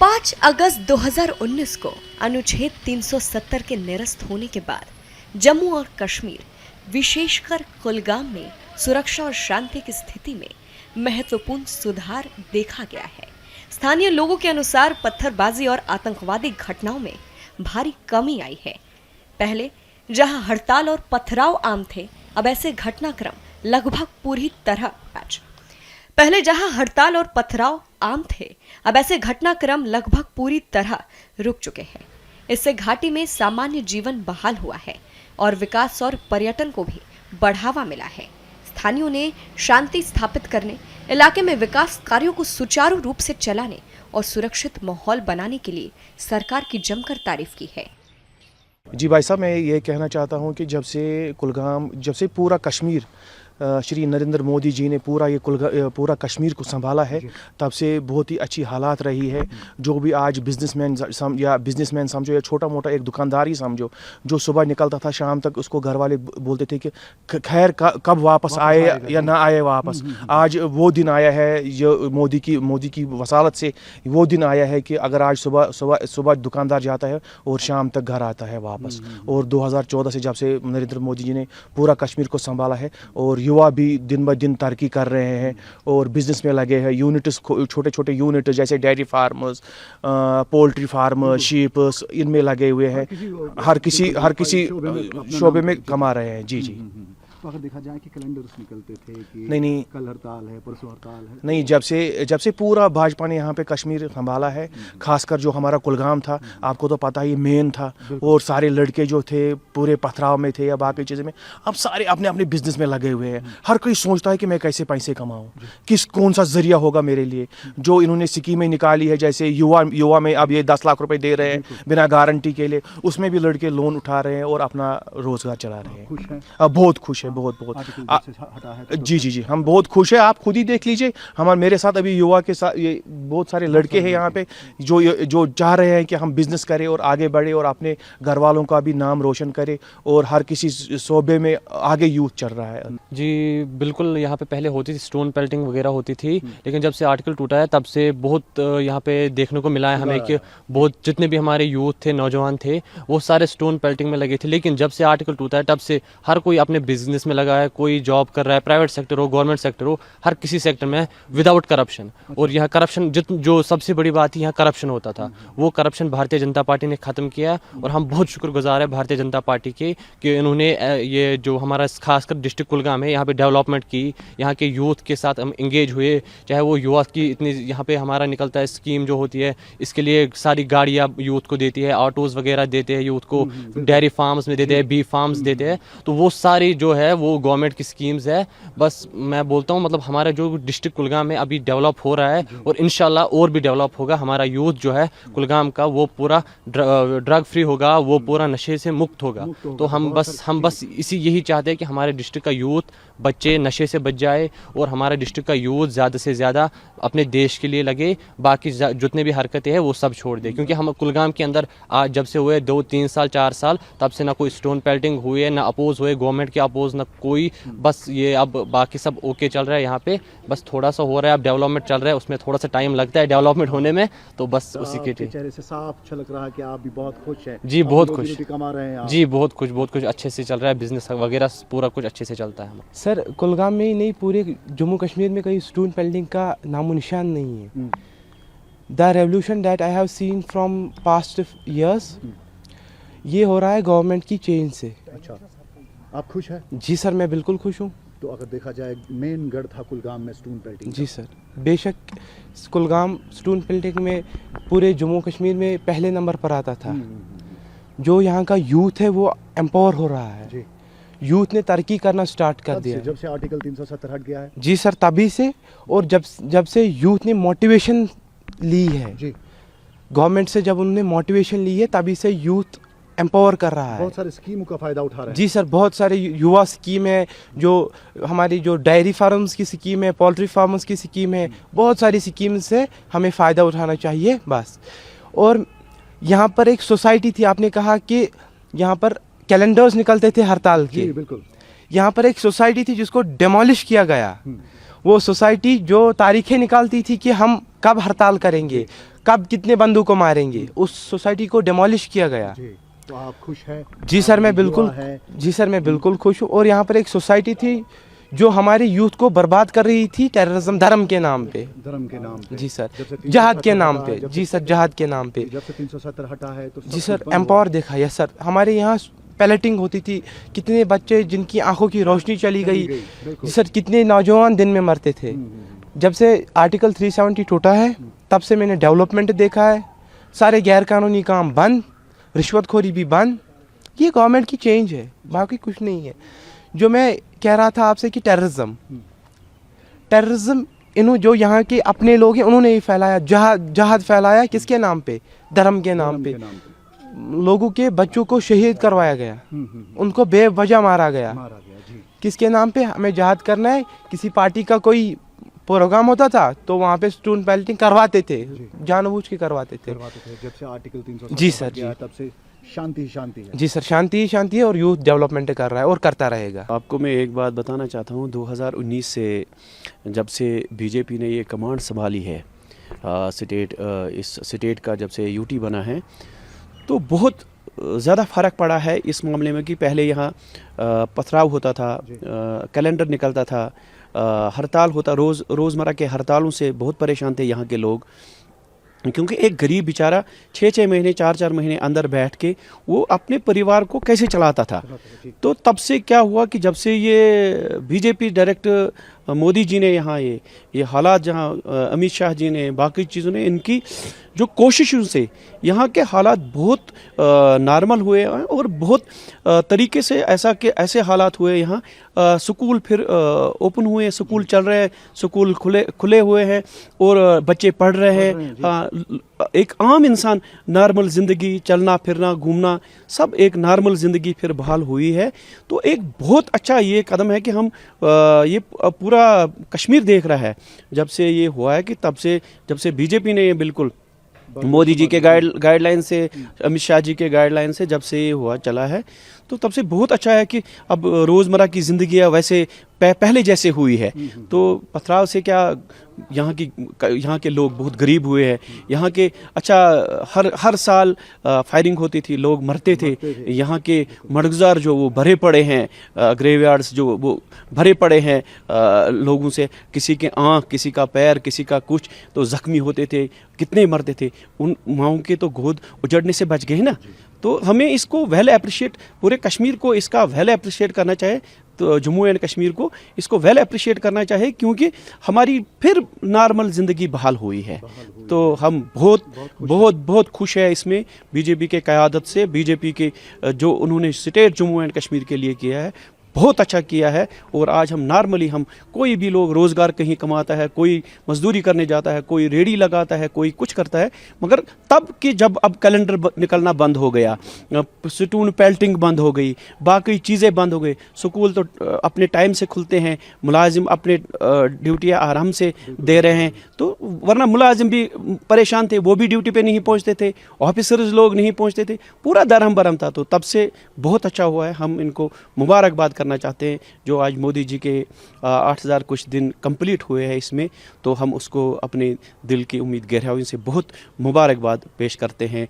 5 अगस्त 2019 को अनुच्छेद 370 के निरस्त होने के बाद जम्मू और कश्मीर, विशेषकर कुलगाम में सुरक्षा और शांति की स्थिति में महत्वपूर्ण सुधार देखा गया है। स्थानीय लोगों के अनुसार पत्थरबाजी और आतंकवादी घटनाओं में भारी कमी आई है। पहले जहां हड़ताल और पथराव आम थे, अब ऐसे घटनाक्रम लगभग पूरी तरह पहले जहां हड़ताल और पथराव आम थे, अब ऐसे घटनाक्रम लगभग पूरी तरह रुक चुके हैं। इससे घाटी में सामान्य जीवन बहाल हुआ है और विकास और पर्यटन को भी बढ़ावा मिला है। स्थानीयों ने शांति स्थापित करने, इलाके में विकास कार्यों को सुचारू रूप से चलाने और सुरक्षित माहौल बनाने के लिए सरकार की जमकर तारीफ की है। जी भाई साहब, मैं ये कहना चाहता हूँ कि जब से पूरा कश्मीर श्री नरेंद्र मोदी जी ने पूरा कश्मीर को संभाला है, तब से बहुत ही अच्छी हालात रही है। जो भी आज बिजनेसमैन समझो या छोटा मोटा एक दुकानदार ही समझो, जो सुबह निकलता था शाम तक उसको घर वाले बोलते थे कि खैर कब वापस आए या ना आए वापस। आज वो दिन आया है, जो मोदी की वसालत से वो दिन आया है कि अगर आज सुबह दुकानदार जाता है और शाम तक घर आता है वापस। और 2014 से जब से नरेंद्र मोदी जी ने पूरा कश्मीर को संभाला है और युवा भी दिन ब दिन तरक्की कर रहे हैं और बिजनेस में लगे हैं। यूनिट्स, छोटे छोटे यूनिट जैसे dairy farmers, poultry farmers, sheeps, इनमें लगे हुए हैं। हर किसी शोबे में कमा रहे हैं। जी जी। तो अगर देखा जाए कि कैलेंडर्स निकलते थे कि नहीं, कल हड़ताल है, परसों हड़ताल है। नहीं, जब से पूरा भाजपा ने यहाँ पे कश्मीर संभाला है, खासकर जो हमारा कुलगाम था, आपको तो पता ही मेन था, और सारे लड़के जो थे पूरे पथराव में थे या बाकी चीज़ें में, अब सारे अपने अपने बिजनेस में लगे हुए हैं। हर कोई सोचता है कि मैं कैसे पैसे कमाऊँ, कौन सा जरिया होगा मेरे लिए। जो इन्होंने स्कीमें निकाली है, जैसे युवा में अब ये 10 लाख रुपए दे रहे हैं बिना गारंटी के लिए, उसमें भी लड़के लोन उठा रहे हैं और अपना रोजगार चला रहे हैं। अब बहुत खुश है, बहुत जी, हम बहुत खुश है। आप खुद ही देख लीजिए, मेरे साथ अभी युवा के साथ ये बहुत सारे लड़के हैं यहाँ पे जो चाह रहे हैं कि हम बिजनेस करें और आगे बढ़े और अपने घर वालों का भी नाम रोशन करें, और हर किसी शोबे में आगे यूथ चल रहा है। जी बिल्कुल, यहाँ पे पहले होती थी स्टोन पेल्टिंग वगैरह होती थी, लेकिन जब से आर्टिकल टूटा है तब से बहुत यहाँ पे देखने को मिला है हमें कि बहुत जितने भी हमारे यूथ थे, नौजवान थे, वो सारे स्टोन पेल्टिंग में लगे थे। लेकिन जब से आर्टिकल टूटा है तब से हर कोई अपने बिजनेस में लगा है, कोई जॉब कर रहा है, प्राइवेट सेक्टर हो, गवर्नमेंट सेक्टर हो, हर किसी सेक्टर में विदाउट करप्शन। और यहाँ करप्शन जो सबसे बड़ी बात है, यहाँ करप्शन होता था, वो करप्शन भारतीय जनता पार्टी ने ख़त्म किया। और हम बहुत शुक्रगुजार है भारतीय जनता पार्टी के कि इन्होंने ये जो हमारा खासकर डिस्ट्रिक्ट कुलगाम है, यहाँ पे डेवलपमेंट की, यहाँ के यूथ के साथ हम इंगेज हुए। चाहे वो युवा की इतनी यहाँ पे हमारा निकलता है स्कीम जो होती है, इसके लिए सारी गाड़ियाँ यूथ को देती है, ऑटोज़ वगैरह देते हैं यूथ को, डेयरी फार्म्स में देते हैं, बी फार्म्स देते हैं। तो वो सारी जो है वो गवर्नमेंट की स्कीम्स है। बस मैं बोलता हूँ, मतलब हमारा जो डिस्ट्रिक्ट कुलगाम में अभी डेवलप हो रहा है और इंशाल्लाह और भी डेवलप होगा। हमारा यूथ जो है कुलगाम का, वो पूरा ड्रग फ्री होगा, वो पूरा नशे से मुक्त होगा। तो हम बस यही चाहते हैं कि हमारे डिस्ट्रिक्ट का यूथ, बच्चे नशे से बच जाए और हमारे डिस्ट्रिक्ट का यूथ ज़्यादा से ज़्यादा अपने देश के लिए लगे, बाकी जितने भी हरकतें हैं वो सब छोड़ दे। क्योंकि हम कुलगाम के अंदर आज जब से हुए 2, 3 साल, 4 साल, तब से ना कोई स्टोन पेल्टिंग हुई है, ना अपोज हुए गवर्नमेंट के अपोज, ना कोई। बस ये अब बाकी सब ओके चल रहा है यहाँ पे, बस थोड़ा सा हो रहा है, अब डेवलपमेंट चल रहा है, उसमें थोड़ा सा टाइम लगता है डेवलपमेंट होने में। तो बस उसी के चेहरे से साफ झलक रहा है कि आप भी बहुत खुश हैं। जी बहुत खुश, कमा रहे हैं जी बहुत कुछ अच्छे से चल रहा है, बिजनेस वगैरह पूरा कुछ अच्छे से चलता है। सर कुलगाम में ही नहीं, पूरे जम्मू कश्मीर में कहीं स्टोन पेल्टिंग का नामो निशान नहीं है। The revolution that I have seen from past years, ये हो रहा है गवर्नमेंट की चेंज से। अच्छा, आप खुश हैं? जी सर, मैं बिल्कुल खुश हूँ। तो अगर देखा जाए, मेन गढ़ था कुलगाम में स्टोन पेल्टिंग। जी सर, बेशक कुलगाम स्टोन पेल्टिंग में पूरे जम्मू कश्मीर में पहले नंबर पर आता था। जो यहाँ का यूथ है वो एम्पावर हो रहा है जी। यूथ ने तरक्की करना स्टार्ट कर दिया जब से आर्टिकल 370 हट गया है। जी सर, तभी से। और जब से यूथ ने मोटिवेशन ली है जी, गवर्नमेंट से जब उन्होंने मोटिवेशन ली है, तभी से यूथ एम्पावर कर रहा है। बहुत सारे स्कीमों का फायदा उठा रहे हैं। जी सर, बहुत सारे युवा स्कीम है, जो हमारी जो डेयरी फार्म्स की स्कीम है, पोल्ट्री फार्मर्स की स्कीम है, बहुत सारी स्कीम से हमें फ़ायदा उठाना चाहिए बस। और यहाँ पर एक सोसाइटी थी, आपने कहा कि यहाँ पर कैलेंडर्स निकलते थे हड़ताल के। जी बिल्कुल। यहाँ पर एक सोसाइटी थी जिसको डेमोलिश किया गया, वो सोसाइटी जो तारीखें निकालती थी कि हम कब हड़ताल करेंगे, कब कितने बंदों को मारेंगे, उस सोसाइटी को डिमोलिश किया गया। जी, तो आप खुश हैं? जी सर, मैं आपकी बिल्कुल दुआ है? जी सर, मैं बिल्कुल खुश हूँ। और यहाँ पर एक सोसाइटी थी जो हमारे यूथ को बर्बाद कर रही थी टेररिज्म, धर्म के नाम पे। धर्म के नाम पे? जी सर, जब से जहाद के 370 नाम हटा पे। है, जब जी से- सर, जहाद के नाम पे। जब से 370 हटा है तो सब जी सर, कुछ बंद हुआ। एम्पावर देखा। यस सर, हमारे यहाँ पैलेटिंग होती थी, कितने बच्चे जिनकी आंखों की रोशनी चली गई। बिल्कुल। जी सर, कितने नौजवान दिन में मरते थे। जब से आर्टिकल 370 टूटा है तब से मैंने डेवलपमेंट देखा है, सारे गैरकानूनी काम बंद, रिश्वतखोरी भी बंद। ये गवर्नमेंट की चेंज है, बाकी कुछ नहीं है। जो मैं कह रहा था आपसे कि टेररिज्म इन्हों जो यहाँ के अपने लोग हैं उन्होंने ही फैलाया, जहाद फैलाया। किसके नाम पे? धर्म के नाम पे। लोगों के बच्चों को शहीद करवाया गया, उनको बेवजह मारा गया। मारा गया जी। किसके नाम पे? हमें जहाद करना है। किसी पार्टी का कोई प्रोग्राम होता था तो वहाँ पे स्टोन पेल्टिंग करवाते थे, जानबूझ के करवाते थे। करवाते थे। जब से आर्टिकल 370 जी सर, हट गया, जी। तब से शांति ही शांति है। जी सर, शांति ही शांति है और यूथ डेवलपमेंट कर रहा है और करता रहेगा। आपको मैं एक बात बताना चाहता हूँ, 2019 से जब से बीजेपी ने ये कमांड संभाली है, इस स्टेट का जब से यूटी बना है, तो बहुत ज़्यादा फ़र्क पड़ा है इस मामले में कि पहले यहाँ पथराव होता था, कैलेंडर निकलता था, हड़ताल होता, रोज़मर्रा के हड़तालों से बहुत परेशान थे यहाँ के लोग, क्योंकि एक गरीब बेचारा 6-6 महीने 4-4 महीने अंदर बैठ के वो अपने परिवार को कैसे चलाता था। तो तब से क्या हुआ कि जब से ये बीजेपी डायरेक्ट मोदी जी ने यहाँ ये हालात, जहाँ अमित शाह जी ने, बाकी चीज़ों ने, इनकी जो कोशिशों से यहाँ के हालात बहुत नॉर्मल हुए हैं और बहुत तरीके से ऐसे हालात हुए यहाँ। स्कूल फिर ओपन हुए, स्कूल चल रहे हैं, स्कूल खुले हुए हैं और बच्चे पढ़ रहे हैं। एक आम इंसान नॉर्मल ज़िंदगी, चलना फिरना घूमना सब एक नॉर्मल ज़िंदगी फिर बहाल हुई है। तो एक बहुत अच्छा ये कदम है कि हम ये पूरा कश्मीर देख रहा है जब से ये हुआ है, कि तब से जब से बीजेपी ने ये बिल्कुल मोदी जी के गाइडलाइन से, अमित शाह जी के गाइडलाइन से जब से ये हुआ चला है, तो तब से बहुत अच्छा है कि अब रोज़मर्रा की ज़िंदगी वैसे पहले जैसे हुई है। तो पथराव से क्या, यहाँ के लोग बहुत गरीब हुए हैं। यहाँ के हर साल फायरिंग होती थी, लोग मरते थे। यहाँ के मडगज़ार जो वो भरे पड़े हैं, ग्रेवयार्ड्स जो वो भरे पड़े हैं लोगों से, किसी के आँख, किसी का पैर, किसी का कुछ, तो ज़ख्मी होते थे, कितने मरते थे। उन माओं के तो गोद उजड़ने से बच गए ना। तो हमें इसको वेल अप्रिशिएट, पूरे कश्मीर को इसका वेल अप्रिशिएट करना चाहिए। तो जम्मू एंड कश्मीर को इसको वेल अप्रिशिएट करना चाहिए, क्योंकि हमारी फिर नॉर्मल ज़िंदगी बहाल हुई है। तो हम बहुत खुश है इसमें, बीजेपी के क़यादत से, बीजेपी के जो उन्होंने स्टेट जम्मू एंड कश्मीर के लिए किया है, बहुत अच्छा किया है। और आज हम नॉर्मली, हम कोई भी लोग रोज़गार कहीं कमाता है, कोई मजदूरी करने जाता है, कोई रेडी लगाता है, कोई कुछ करता है, मगर तब कि जब अब कैलेंडर निकलना बंद हो गया, स्टोन पेल्टिंग बंद हो गई, बाकी चीज़ें बंद हो गई, स्कूल तो अपने टाइम से खुलते हैं, मुलाजिम अपने ड्यूटियाँ आराम से दे रहे हैं, तो वरना मुलाजिम भी परेशान थे, वो भी ड्यूटी पे नहीं पहुँचते थे, ऑफिसर्स लोग नहीं पहुँचते थे, पूरा दरहम बरहम था। तो तब से बहुत अच्छा हुआ है, हम इनको मुबारकबाद करना चाहते हैं। जो आज मोदी जी के 8000 कुछ दिन कंप्लीट हुए हैं इसमें, तो हम उसको अपने दिल की उम्मीद गहराइयों से बहुत मुबारकबाद पेश करते हैं।